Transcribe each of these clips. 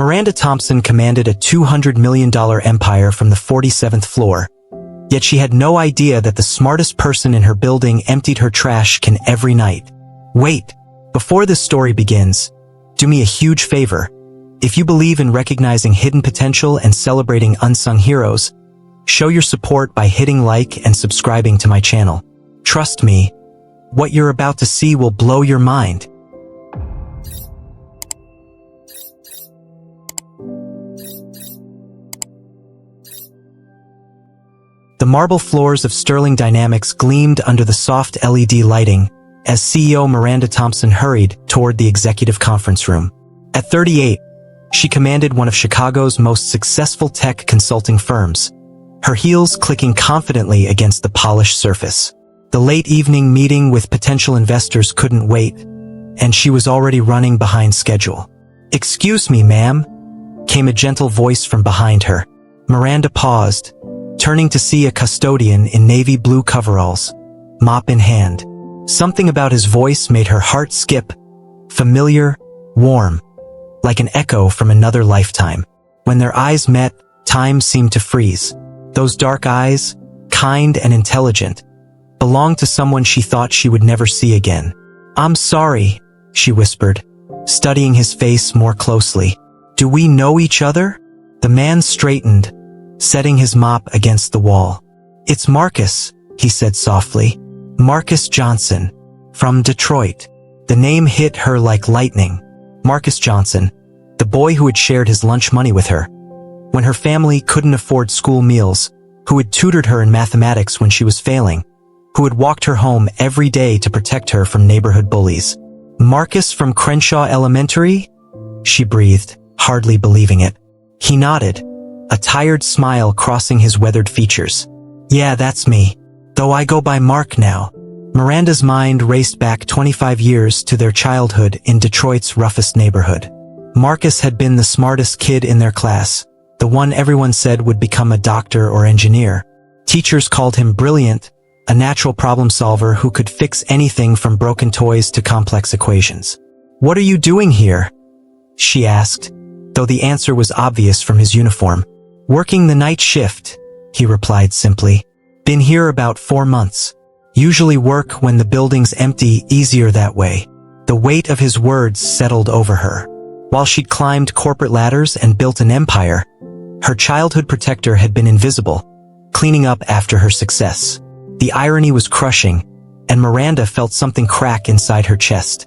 Miranda Thompson commanded a $200 million empire from the 47th floor, yet she had no idea that the smartest person in her building emptied her trash can every night. Wait, before this story begins, do me a huge favor. If you believe in recognizing hidden potential and celebrating unsung heroes, show your support by hitting like and subscribing to my channel. Trust me, what you're about to see will blow your mind. The marble floors of Sterling Dynamics gleamed under the soft LED lighting as CEO Miranda Thompson hurried toward the executive conference room. At 38, she commanded one of Chicago's most successful tech consulting firms, her heels clicking confidently against the polished surface. The late evening meeting with potential investors couldn't wait, and she was already running behind schedule. "Excuse me, ma'am," came a gentle voice from behind her. Miranda paused, turning to see a custodian in navy blue coveralls, mop in hand. Something about his voice made her heart skip, familiar, warm, like an echo from another lifetime. When their eyes met, time seemed to freeze. Those dark eyes, kind and intelligent, belonged to someone she thought she would never see again. "I'm sorry," she whispered, studying his face more closely. "Do we know each other?" The man straightened, setting his mop against the wall. "It's Marcus," he said softly. "Marcus Johnson, from Detroit." The name hit her like lightning. Marcus Johnson, the boy who had shared his lunch money with her when her family couldn't afford school meals, who had tutored her in mathematics when she was failing, who had walked her home every day to protect her from neighborhood bullies. "Marcus from Crenshaw Elementary?" she breathed, hardly believing it. He nodded, a tired smile crossing his weathered features. "Yeah, that's me. Though I go by Mark now." Miranda's mind raced back 25 years to their childhood in Detroit's roughest neighborhood. Marcus had been the smartest kid in their class, the one everyone said would become a doctor or engineer. Teachers called him brilliant, a natural problem solver who could fix anything from broken toys to complex equations. "What are you doing here?" she asked, though the answer was obvious from his uniform. "Working the night shift," he replied simply. "Been here about 4 months. Usually work when the building's empty, easier that way." The weight of his words settled over her. While she'd climbed corporate ladders and built an empire, her childhood protector had been invisible, cleaning up after her success. The irony was crushing, and Miranda felt something crack inside her chest.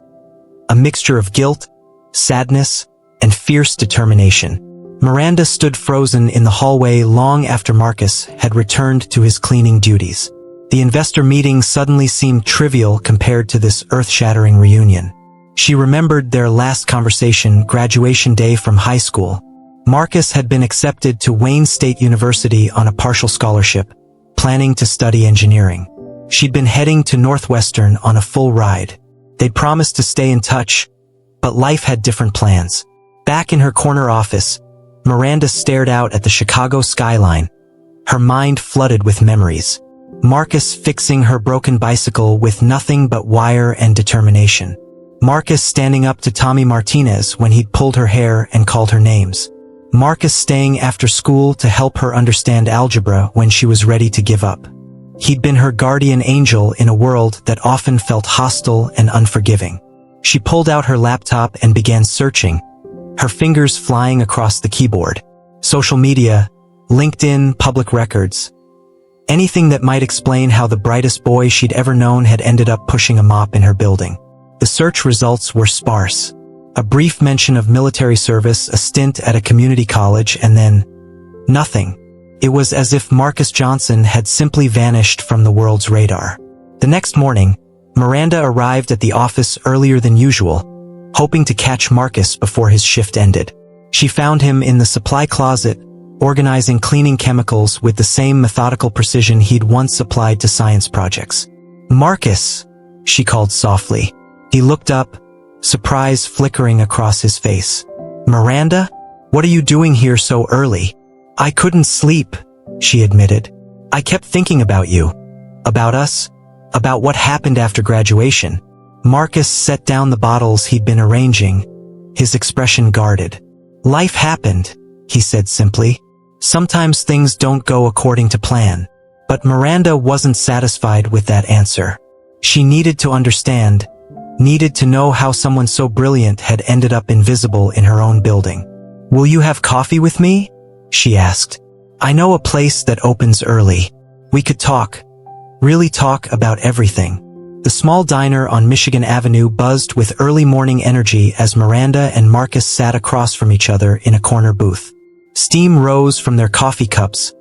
A mixture of guilt, sadness, and fierce determination. Miranda stood frozen in the hallway long after Marcus had returned to his cleaning duties. The investor meeting suddenly seemed trivial compared to this earth-shattering reunion. She remembered their last conversation, graduation day from high school. Marcus had been accepted to Wayne State University on a partial scholarship, planning to study engineering. She'd been heading to Northwestern on a full ride. They'd promised to stay in touch, but life had different plans. Back in her corner office, Miranda stared out at the Chicago skyline, her mind flooded with memories. Marcus fixing her broken bicycle with nothing but wire and determination. Marcus standing up to Tommy Martinez when he'd pulled her hair and called her names. Marcus staying after school to help her understand algebra when she was ready to give up. He'd been her guardian angel in a world that often felt hostile and unforgiving. She pulled out her laptop and began searching, her fingers flying across the keyboard. Social media, LinkedIn, public records. Anything that might explain how the brightest boy she'd ever known had ended up pushing a mop in her building. The search results were sparse. A brief mention of military service, a stint at a community college, and then nothing. It was as if Marcus Johnson had simply vanished from the world's radar. The next morning, Miranda arrived at the office earlier than usual, hoping to catch Marcus before his shift ended. She found him in the supply closet, organizing cleaning chemicals with the same methodical precision he'd once applied to science projects. "Marcus," she called softly. He looked up, surprise flickering across his face. "Miranda? What are you doing here so early?" "I couldn't sleep," she admitted. "I kept thinking about you. About us. About what happened after graduation." Marcus set down the bottles he'd been arranging, his expression guarded. Life happened, he said simply. Sometimes things don't go according to plan. But Miranda wasn't satisfied with that answer. She needed to understand, needed to know how someone so brilliant had ended up invisible in her own building. "Will you have coffee with me?" she asked. "I know a place that opens early. We could talk, really talk about everything." The small diner on Michigan Avenue buzzed with early morning energy as Miranda and Marcus sat across from each other in a corner booth. Steam rose from their coffee cups,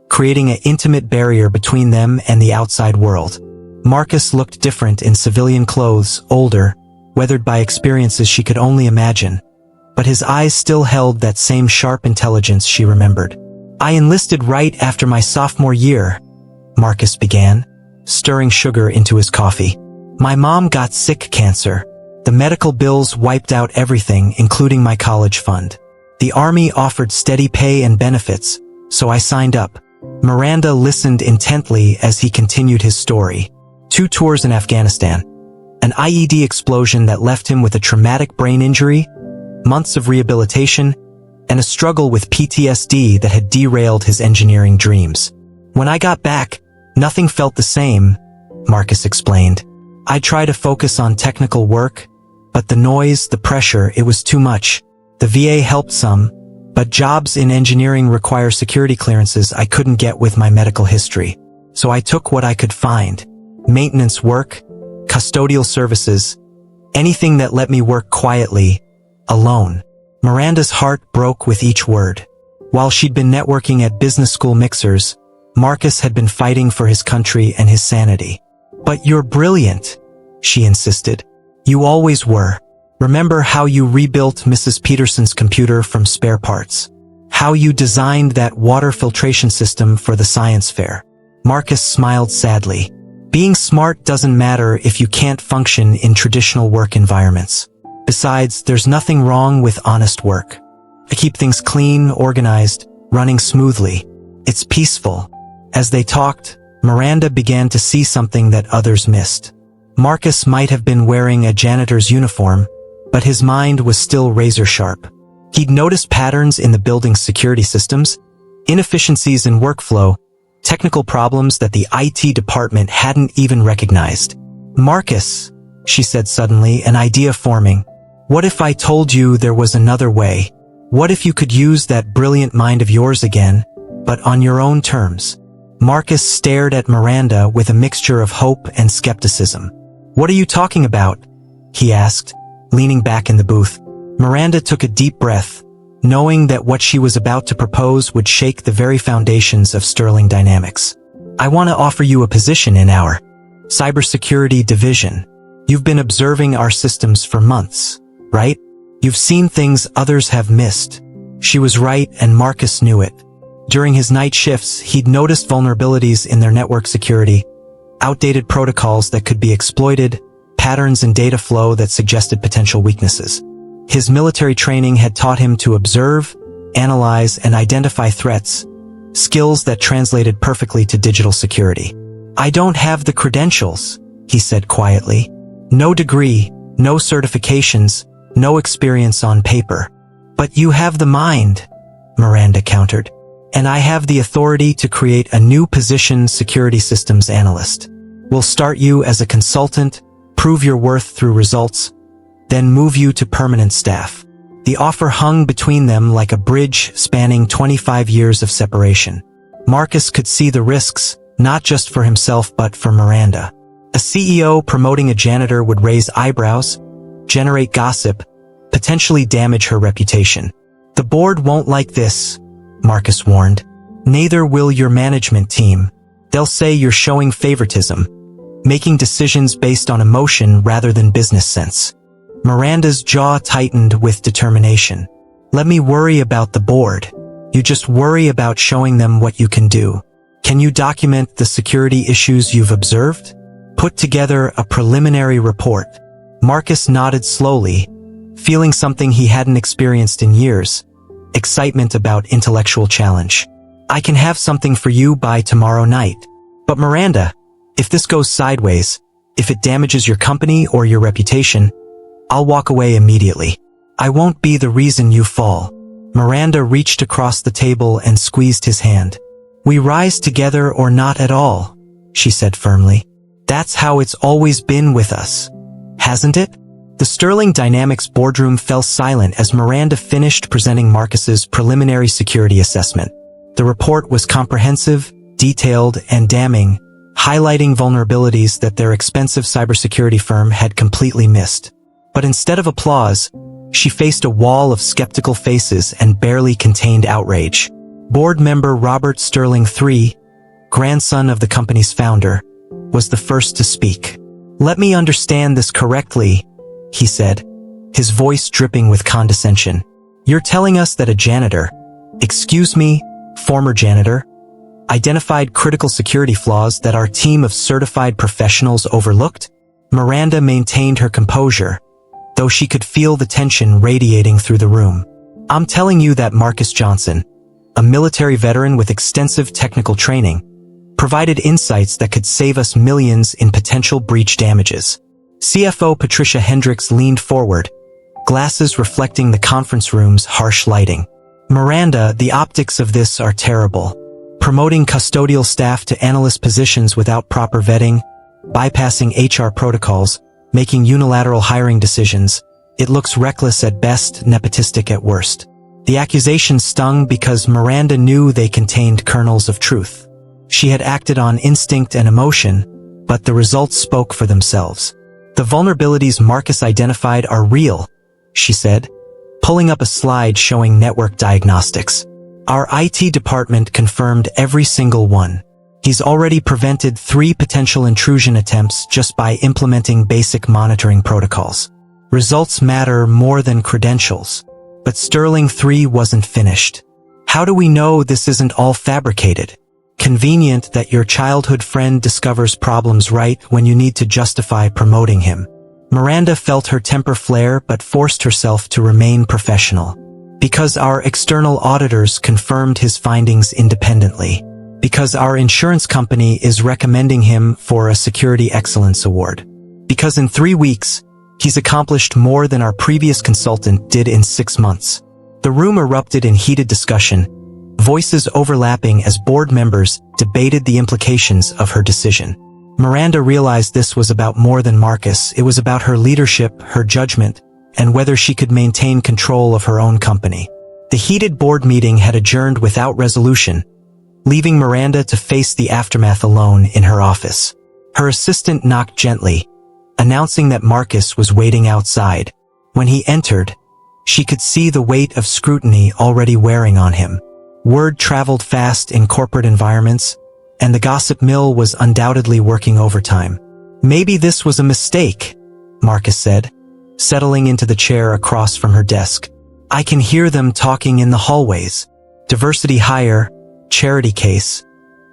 creating an intimate barrier between them and the outside world. Marcus looked different in civilian clothes, older, weathered by experiences she could only imagine. But his eyes still held that same sharp intelligence she remembered. "I enlisted right after my sophomore year," Marcus began, stirring sugar into his coffee. "My mom got sick cancer. The medical bills wiped out everything, including my college fund. The Army offered steady pay and benefits, so I signed up." Miranda listened intently as he continued his story. 2 tours in Afghanistan, an IED explosion that left him with a traumatic brain injury, months of rehabilitation, and a struggle with PTSD that had derailed his engineering dreams. "When I got back, nothing felt the same," Marcus explained. "I tried to focus on technical work, but the noise, the pressure, it was too much. The VA helped some, but jobs in engineering require security clearances I couldn't get with my medical history. So I took what I could find. Maintenance work, custodial services, anything that let me work quietly, alone." Miranda's heart broke with each word. While she'd been networking at business school mixers, Marcus had been fighting for his country and his sanity. "But you're brilliant," she insisted. "You always were. Remember how you rebuilt Mrs. Peterson's computer from spare parts? How you designed that water filtration system for the science fair?" Marcus smiled sadly. "Being smart doesn't matter if you can't function in traditional work environments. Besides, there's nothing wrong with honest work. I keep things clean, organized, running smoothly. It's peaceful." As they talked, Miranda began to see something that others missed. Marcus might have been wearing a janitor's uniform, but his mind was still razor-sharp. He'd noticed patterns in the building's security systems, inefficiencies in workflow, technical problems that the IT department hadn't even recognized. "Marcus," she said suddenly, an idea forming. "What if I told you there was another way? What if you could use that brilliant mind of yours again, but on your own terms?" Marcus stared at Miranda with a mixture of hope and skepticism. "What are you talking about?" he asked, leaning back in the booth. Miranda took a deep breath, knowing that what she was about to propose would shake the very foundations of Sterling Dynamics. "I want to offer you a position in our cybersecurity division. You've been observing our systems for months, right? You've seen things others have missed." She was right, and Marcus knew it. During his night shifts, he'd noticed vulnerabilities in their network security, outdated protocols that could be exploited, patterns in data flow that suggested potential weaknesses. His military training had taught him to observe, analyze, and identify threats, skills that translated perfectly to digital security. "I don't have the credentials," he said quietly. "No degree, no certifications, no experience on paper." "But you have the mind," Miranda countered. "And I have the authority to create a new position, security systems analyst. We'll start you as a consultant, prove your worth through results, then move you to permanent staff." The offer hung between them like a bridge spanning 25 years of separation. Marcus could see the risks, not just for himself but for Miranda. A CEO promoting a janitor would raise eyebrows, generate gossip, potentially damage her reputation. "The board won't like this," Marcus warned. "Neither will your management team. They'll say you're showing favoritism, making decisions based on emotion rather than business sense." Miranda's jaw tightened with determination. "Let me worry about the board. You just worry about showing them what you can do. Can you document the security issues you've observed? Put together a preliminary report." Marcus nodded slowly, feeling something he hadn't experienced in years, excitement about intellectual challenge. "I can have something for you by tomorrow night. But Miranda, if this goes sideways, if it damages your company or your reputation, I'll walk away immediately. I won't be the reason you fall." Miranda reached across the table and squeezed his hand. "We rise together or not at all," she said firmly. "That's how it's always been with us, hasn't it?" The Sterling Dynamics boardroom fell silent as Miranda finished presenting Marcus's preliminary security assessment. The report was comprehensive, detailed, and damning, highlighting vulnerabilities that their expensive cybersecurity firm had completely missed. But instead of applause, she faced a wall of skeptical faces and barely contained outrage. Board member Robert Sterling III, grandson of the company's founder, was the first to speak. "Let me understand this correctly," he said, his voice dripping with condescension. "You're telling us that a janitor, excuse me, former janitor, identified critical security flaws that our team of certified professionals overlooked?" Miranda maintained her composure, though she could feel the tension radiating through the room. "I'm telling you that Marcus Johnson, a military veteran with extensive technical training, provided insights that could save us millions in potential breach damages." CFO Patricia Hendricks leaned forward, glasses reflecting the conference room's harsh lighting. "Miranda, the optics of this are terrible. Promoting custodial staff to analyst positions without proper vetting, bypassing HR protocols, making unilateral hiring decisions. It looks reckless at best, nepotistic at worst." The accusations stung because Miranda knew they contained kernels of truth. She had acted on instinct and emotion, but the results spoke for themselves. "The vulnerabilities Marcus identified are real," she said, pulling up a slide showing network diagnostics. "Our IT department confirmed every single one. He's already prevented 3 potential intrusion attempts just by implementing basic monitoring protocols. Results matter more than credentials." But Sterling III wasn't finished. "How do we know this isn't all fabricated? Convenient that your childhood friend discovers problems right when you need to justify promoting him." Miranda felt her temper flare but forced herself to remain professional. "Because our external auditors confirmed his findings independently. Because our insurance company is recommending him for a Security Excellence Award. Because in 3 weeks, he's accomplished more than our previous consultant did in 6 months." The room erupted in heated discussion, voices overlapping as board members debated the implications of her decision. Miranda realized this was about more than Marcus. It was about her leadership, her judgment, and whether she could maintain control of her own company. The heated board meeting had adjourned without resolution, leaving Miranda to face the aftermath alone in her office. Her assistant knocked gently, announcing that Marcus was waiting outside. When he entered, she could see the weight of scrutiny already wearing on him. Word traveled fast in corporate environments, and the gossip mill was undoubtedly working overtime. "Maybe this was a mistake," Marcus said, settling into the chair across from her desk. "I can hear them talking in the hallways. Diversity hire, charity case,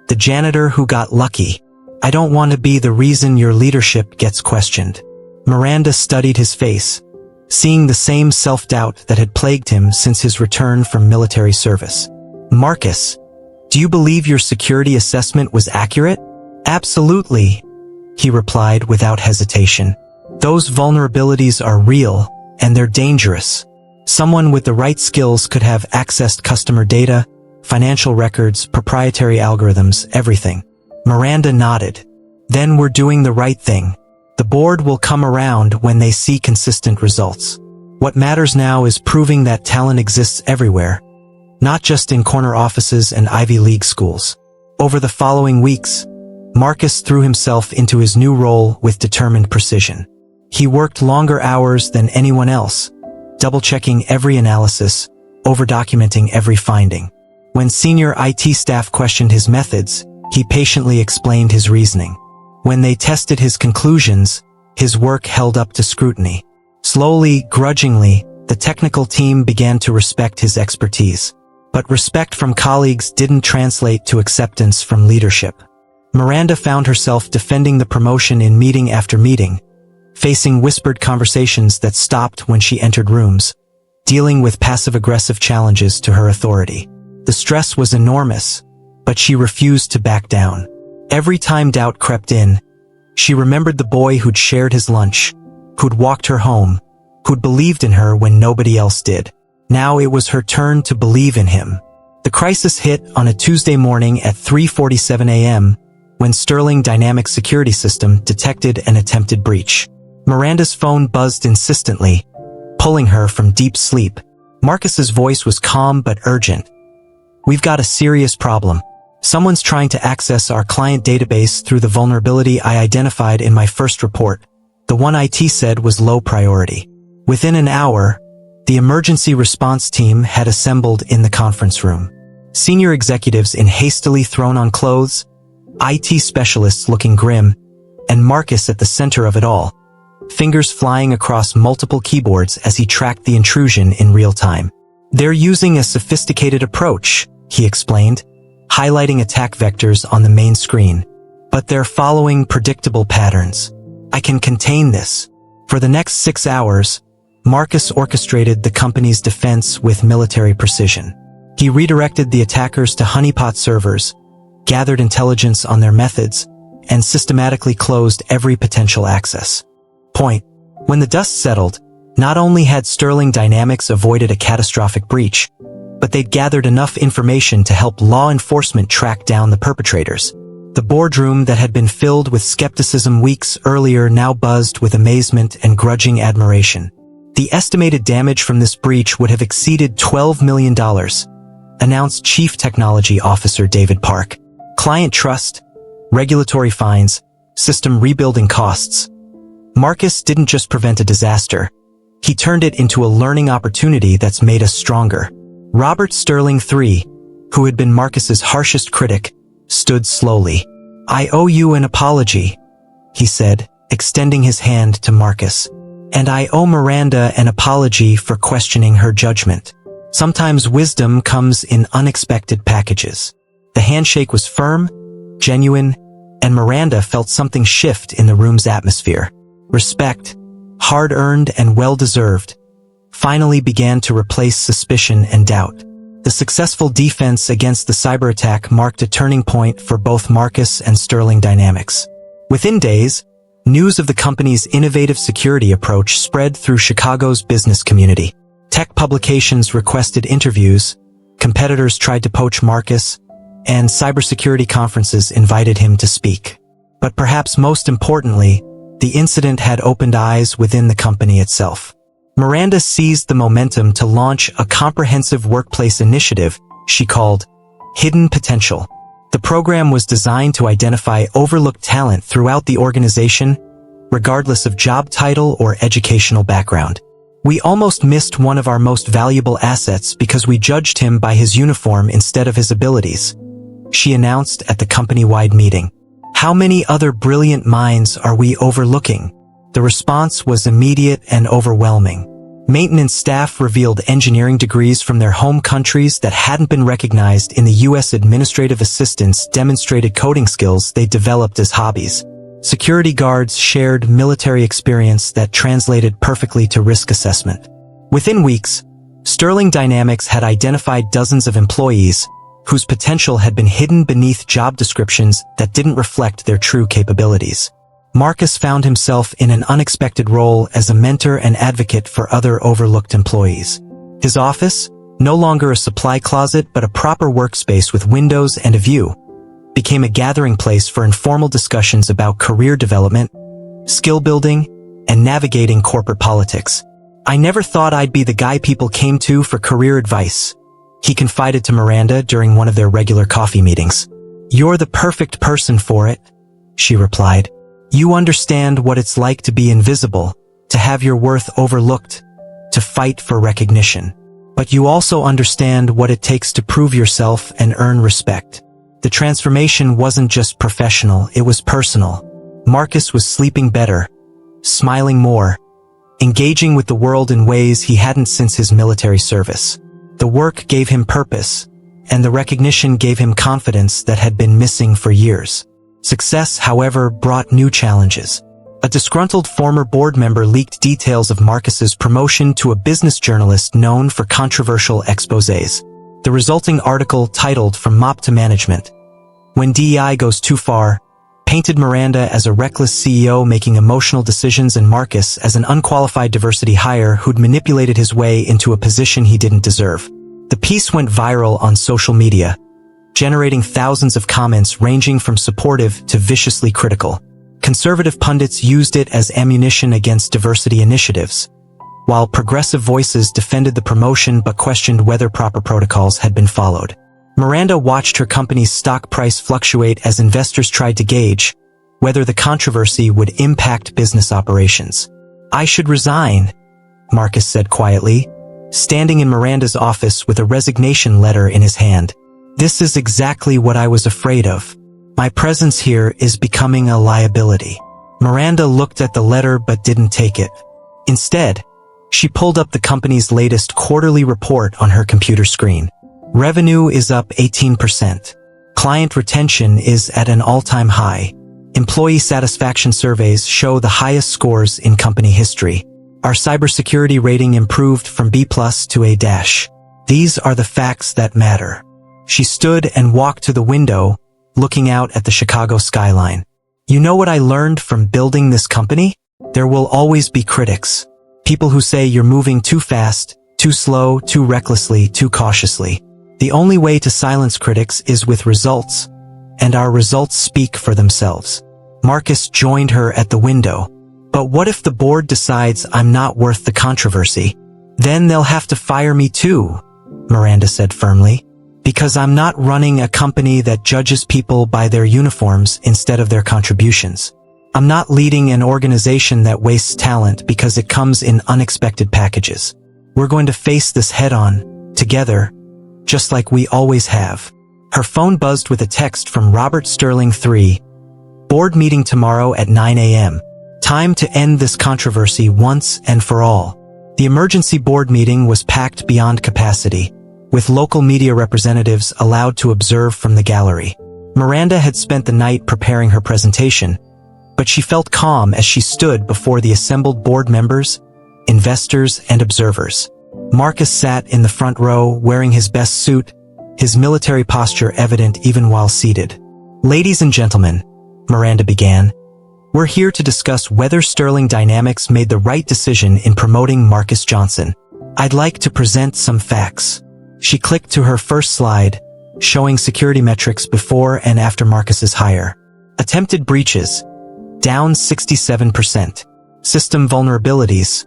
the janitor who got lucky. I don't want to be the reason your leadership gets questioned." Miranda studied his face, seeing the same self-doubt that had plagued him since his return from military service. "Marcus, do you believe your security assessment was accurate?" "Absolutely," he replied without hesitation. "Those vulnerabilities are real, and they're dangerous. Someone with the right skills could have accessed customer data, financial records, proprietary algorithms, everything." Miranda nodded. "Then we're doing the right thing. The board will come around when they see consistent results. What matters now is proving that talent exists everywhere, not just in corner offices and Ivy League schools." Over the following weeks, Marcus threw himself into his new role with determined precision. He worked longer hours than anyone else, double-checking every analysis, over-documenting every finding. When senior IT staff questioned his methods, he patiently explained his reasoning. When they tested his conclusions, his work held up to scrutiny. Slowly, grudgingly, the technical team began to respect his expertise. But respect from colleagues didn't translate to acceptance from leadership. Miranda found herself defending the promotion in meeting after meeting, facing whispered conversations that stopped when she entered rooms, dealing with passive-aggressive challenges to her authority. The stress was enormous, but she refused to back down. Every time doubt crept in, she remembered the boy who'd shared his lunch, who'd walked her home, who'd believed in her when nobody else did. Now it was her turn to believe in him. The crisis hit on a Tuesday morning at 3:47 a.m. when Sterling Dynamics security system detected an attempted breach. Miranda's phone buzzed insistently, pulling her from deep sleep. Marcus's voice was calm but urgent. "We've got a serious problem. Someone's trying to access our client database through the vulnerability I identified in my first report. The one IT said was low priority." Within an hour, the emergency response team had assembled in the conference room. Senior executives in hastily thrown-on clothes, IT specialists looking grim, and Marcus at the center of it all, fingers flying across multiple keyboards as he tracked the intrusion in real time. "They're using a sophisticated approach," he explained, highlighting attack vectors on the main screen. "But they're following predictable patterns. I can contain this." For the next 6 hours, Marcus orchestrated the company's defense with military precision. He redirected the attackers to honeypot servers, gathered intelligence on their methods, and systematically closed every potential access point. When the dust settled, not only had Sterling Dynamics avoided a catastrophic breach, but they'd gathered enough information to help law enforcement track down the perpetrators. The boardroom that had been filled with skepticism weeks earlier now buzzed with amazement and grudging admiration. The estimated damage from this breach would have exceeded $12 million, announced Chief Technology Officer David Park. Client trust, regulatory fines, system rebuilding costs. Marcus didn't just prevent a disaster. He turned it into a learning opportunity that's made us stronger. Robert Sterling III, who had been Marcus's harshest critic, stood slowly. "I owe you an apology," he said, extending his hand to Marcus. "And I owe Miranda an apology for questioning her judgment. Sometimes wisdom comes in unexpected packages." The handshake was firm, genuine, and Miranda felt something shift in the room's atmosphere. Respect, hard-earned and well-deserved, finally began to replace suspicion and doubt. The successful defense against the cyber attack marked a turning point for both Marcus and Sterling Dynamics. Within days, news of the company's innovative security approach spread through Chicago's business community. Tech publications requested interviews, competitors tried to poach Marcus, and cybersecurity conferences invited him to speak. But perhaps most importantly, the incident had opened eyes within the company itself. Miranda seized the momentum to launch a comprehensive workplace initiative she called Hidden Potential. The program was designed to identify overlooked talent throughout the organization, regardless of job title or educational background. "We almost missed one of our most valuable assets because we judged him by his uniform instead of his abilities," she announced at the company-wide meeting. "How many other brilliant minds are we overlooking?" The response was immediate and overwhelming. Maintenance staff revealed engineering degrees from their home countries that hadn't been recognized in the U.S. Administrative assistants demonstrated coding skills they developed as hobbies. Security guards shared military experience that translated perfectly to risk assessment. Within weeks, Sterling Dynamics had identified dozens of employees whose potential had been hidden beneath job descriptions that didn't reflect their true capabilities. Marcus found himself in an unexpected role as a mentor and advocate for other overlooked employees. His office, no longer a supply closet but a proper workspace with windows and a view, became a gathering place for informal discussions about career development, skill building, and navigating corporate politics. "I never thought I'd be the guy people came to for career advice," he confided to Miranda during one of their regular coffee meetings. "You're the perfect person for it," she replied. "You understand what it's like to be invisible, to have your worth overlooked, to fight for recognition. But you also understand what it takes to prove yourself and earn respect." The transformation wasn't just professional, it was personal. Marcus was sleeping better, smiling more, engaging with the world in ways he hadn't since his military service. The work gave him purpose, and the recognition gave him confidence that had been missing for years. Success, however, brought new challenges. A disgruntled former board member leaked details of Marcus's promotion to a business journalist known for controversial exposés. The resulting article titled From Mop to Management: When DEI Goes Too Far, painted Miranda as a reckless CEO making emotional decisions and Marcus as an unqualified diversity hire who'd manipulated his way into a position he didn't deserve. The piece went viral on social media, generating thousands of comments ranging from supportive to viciously critical. Conservative pundits used it as ammunition against diversity initiatives, while progressive voices defended the promotion but questioned whether proper protocols had been followed. Miranda watched her company's stock price fluctuate as investors tried to gauge whether the controversy would impact business operations. "I should resign," Marcus said quietly, standing in Miranda's office with a resignation letter in his hand. "This is exactly what I was afraid of. My presence here is becoming a liability." Miranda looked at the letter but didn't take it. Instead, she pulled up the company's latest quarterly report on her computer screen. Revenue is up 18%. Client retention is at an all-time high. Employee satisfaction surveys show the highest scores in company history. Our cybersecurity rating improved from B+ to A-. These are the facts that matter. She stood and walked to the window, looking out at the Chicago skyline. "You know what I learned from building this company? There will always be critics. People who say you're moving too fast, too slow, too recklessly, too cautiously. The only way to silence critics is with results, and our results speak for themselves." Marcus joined her at the window. "But what if the board decides I'm not worth the controversy? Then they'll have to fire me too," Miranda said firmly. "Because I'm not running a company that judges people by their uniforms instead of their contributions. I'm not leading an organization that wastes talent because it comes in unexpected packages. We're going to face this head-on, together, just like we always have." Her phone buzzed with a text from Robert Sterling III. "Board meeting tomorrow at 9 a.m. Time to end this controversy once and for all." The emergency board meeting was packed beyond capacity, with local media representatives allowed to observe from the gallery. Miranda had spent the night preparing her presentation, but she felt calm as she stood before the assembled board members, investors, and observers. Marcus sat in the front row wearing his best suit, his military posture evident even while seated. "Ladies and gentlemen," Miranda began, "we're here to discuss whether Sterling Dynamics made the right decision in promoting Marcus Johnson. I'd like to present some facts." She clicked to her first slide, showing security metrics before and after Marcus's hire. Attempted breaches, down 67%. System vulnerabilities,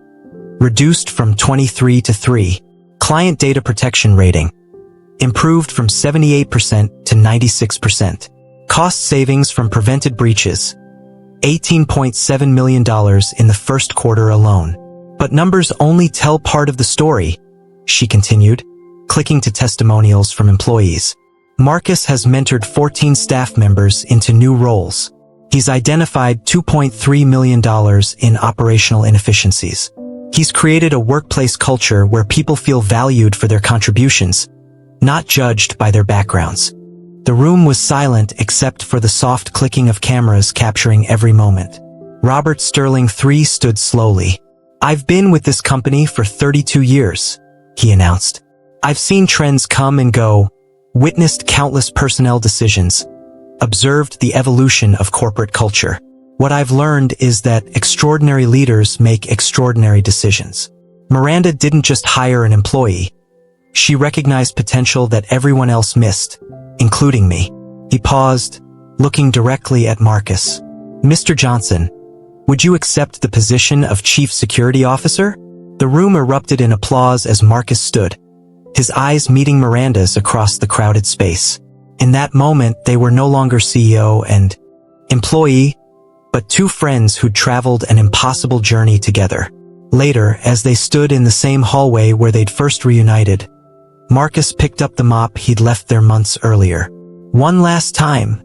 reduced from 23 to 3. Client data protection rating, improved from 78% to 96%. Cost savings from prevented breaches, $18.7 million in the first quarter alone. "But numbers only tell part of the story," she continued, clicking to testimonials from employees. "Marcus has mentored 14 staff members into new roles. He's identified $2.3 million in operational inefficiencies. He's created a workplace culture where people feel valued for their contributions, not judged by their backgrounds." The room was silent except for the soft clicking of cameras capturing every moment. Robert Sterling III stood slowly. "I've been with this company for 32 years, he announced. "I've seen trends come and go, witnessed countless personnel decisions, observed the evolution of corporate culture. What I've learned is that extraordinary leaders make extraordinary decisions." Miranda didn't just hire an employee. She recognized potential that everyone else missed, including me. He paused, looking directly at Marcus. "Mr. Johnson, would you accept the position of Chief Security Officer?" The room erupted in applause as Marcus stood, his eyes meeting Miranda's across the crowded space. In that moment, they were no longer CEO and employee, but two friends who'd traveled an impossible journey together. Later, as they stood in the same hallway where they'd first reunited, Marcus picked up the mop he'd left there months earlier. "One last time?"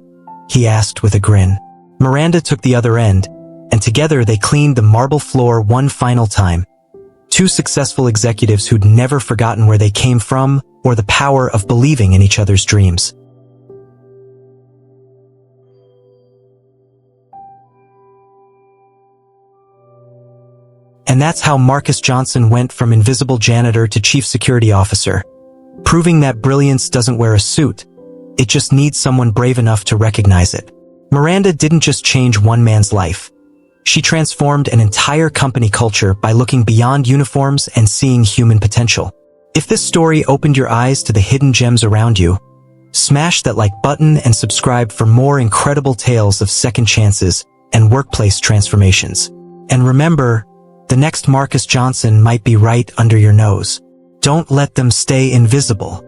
he asked with a grin. Miranda took the other end, and together they cleaned the marble floor one final time. Two successful executives who'd never forgotten where they came from or the power of believing in each other's dreams. And that's how Marcus Johnson went from invisible janitor to chief security officer, proving that brilliance doesn't wear a suit, it just needs someone brave enough to recognize it. Miranda didn't just change one man's life. She transformed an entire company culture by looking beyond uniforms and seeing human potential. If this story opened your eyes to the hidden gems around you, smash that like button and subscribe for more incredible tales of second chances and workplace transformations. And remember, the next Marcus Johnson might be right under your nose. Don't let them stay invisible.